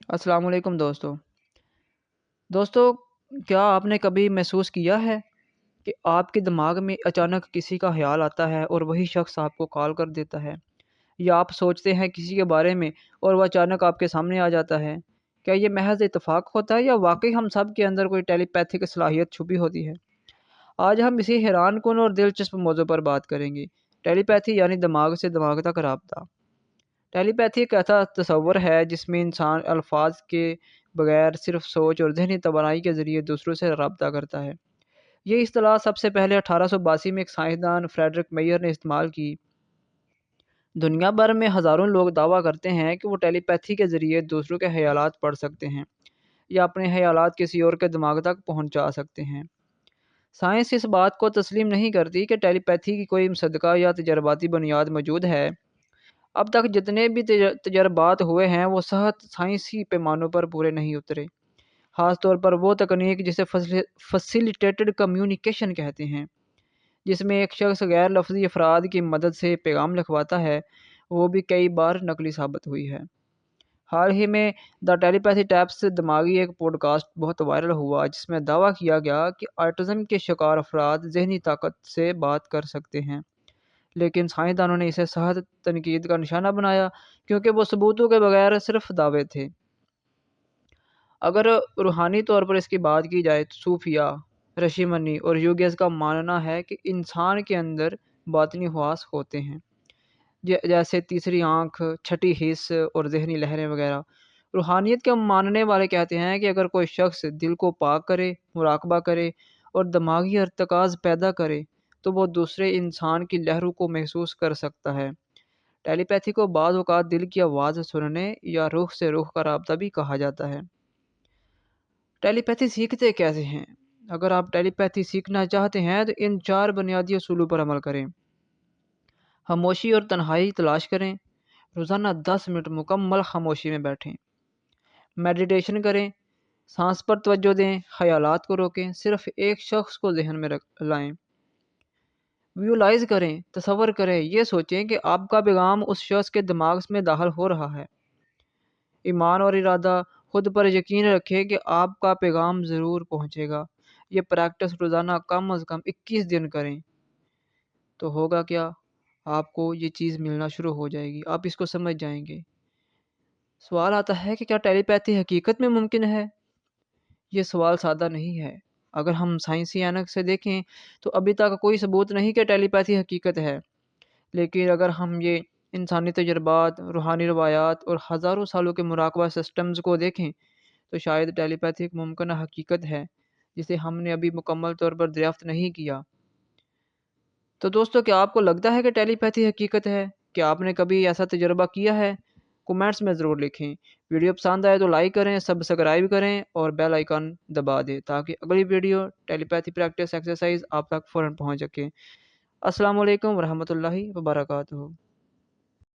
अस्सलाम वालेकुम दोस्तों, क्या आपने कभी महसूस किया है कि आपके दिमाग में अचानक किसी का ख़्याल आता है और वही शख्स आपको कॉल कर देता है? या आप सोचते हैं किसी के बारे में और वो अचानक आपके सामने आ जाता है? क्या ये महज़ इत्तेफ़ाक होता है या वाक़ई हम सब के अंदर कोई टेलीपैथिक सलाहियत छुपी होती है? आज हम इसी हैरानकुन और दिलचस्प मौज़ू पर बात करेंगे। टेलीपैथी यानी दिमाग से दिमाग तक राब्ता। टेलीपैथी एक ऐसा तसव्वुर है जिसमें इंसान अल्फाज के बगैर सिर्फ सोच और ज़हनी तवानाई के ज़रिए दूसरों से रब्ता करता है। ये इस्तिलाह सबसे पहले 1882 में एक साइंसदान फ्रेडरिक मेयर ने इस्तेमाल की। दुनिया भर में हज़ारों लोग दावा करते हैं कि वो टेलीपैथी के ज़रिए दूसरों के ख़यालात पढ़ सकते हैं या अपने ख़यालात किसी और के दिमाग तक पहुंचा सकते हैं। साइंस इस बात को तस्लीम नहीं करती कि टेलीपैथी की कोई मुसद्दक़ा या तजर्बाती बुनियाद मौजूद है। अब तक जितने भी तजर्बात हुए हैं वो सहत साइंसी पैमानों पर पूरे नहीं उतरे। ख़ास तौर पर वो तकनीक जिसे फैसिलिटेटेड कम्युनिकेशन कहते हैं, जिसमें एक शख्स गैर लफ्ज़ी अफराद की मदद से पैगाम लिखवाता है, वो भी कई बार नकली साबित हुई है। हाल ही में द टेलीपैथी टैप्स दिमागी एक पॉडकास्ट बहुत वायरल हुआ जिसमें दावा किया गया कि ऑटिज़म के शिकार अफराद ज़हनी ताकत से बात कर सकते हैं। लेकिन साइंसदानों ने इसे सख्त तनकीद का निशाना बनाया क्योंकि वो सबूतों के बगैर सिर्फ दावे थे। अगर रूहानी तौर पर इसकी बात की जाए तो सूफिया, ऋषिमुनि और योगीज़ का मानना है कि इंसान के अंदर बातिनी हवास होते हैं, जैसे तीसरी आँख, छठी हिस्स और ज़हनी लहरें वगैरह। रूहानियत के मानने वाले कहते हैं कि अगर कोई शख्स दिल को पाक करे, मुराकबा करे और दिमागी अर्तकाज़ पैदा करे, तो वो दूसरे इंसान की लहरों को महसूस कर सकता है। टेलीपैथी को बाज़ औक़ात दिल की आवाज़ सुनने या रूह से रूह का राब्ता भी कहा जाता है। टेलीपैथी सीखते कैसे हैं? अगर आप टेलीपैथी सीखना चाहते हैं तो इन 4 बुनियादी असूलों पर अमल करें। खामोशी और तन्हाई तलाश करें। रोज़ाना 10 मिनट मुकम्मल खामोशी में बैठें। मेडिटेशन करें। सांस पर तवज्जो दें, ख़यालात को रोकें, सिर्फ़ एक शख्स को ज़हन में लाएं। विजुअलाइज़ करें, तसव्वुर करें, ये सोचें कि आपका पैगाम उस शख्स के दिमाग में दाखिल हो रहा है। ईमान और इरादा, खुद पर यकीन रखें कि आपका पैगाम ज़रूर पहुँचेगा। ये प्रैक्टिस रोज़ाना कम अज़ कम 21 दिन करें, तो होगा क्या, आपको ये चीज़ मिलना शुरू हो जाएगी, आप इसको समझ जाएँगे। सवाल आता है कि क्या टेलीपैथी हकीकत में मुमकिन है? ये सवाल सादा नहीं है। अगर हम साइंसी ऐनक से देखें, तो अभी तक कोई सबूत नहीं कि टेलीपैथी हकीकत है। लेकिन अगर हम ये इंसानी तजुर्बात, रूहानी रवायात और हज़ारों सालों के मुराकबा सिस्टम्स को देखें, तो शायद टेलीपैथी एक मुमकिन हकीकत है, जिसे हमने अभी मुकम्मल तौर पर दरियाफ़्त नहीं किया। तो दोस्तों, क्या आपको लगता है कि टेलीपैथी हकीकत है? क्या आपने कभी ऐसा तजुर्बा किया है? कमेंट्स में ज़रूर लिखें। वीडियो पसंद आए तो लाइक करें, सब्सक्राइब करें और बेल आइकन दबा दें ताकि अगली वीडियो टेलीपैथी प्रैक्टिस एक्सरसाइज आप तक फ़ौरन पहुँच सके। अस्सलाम वालेकुम वरहमतुल्लाहि वबरकातुहू।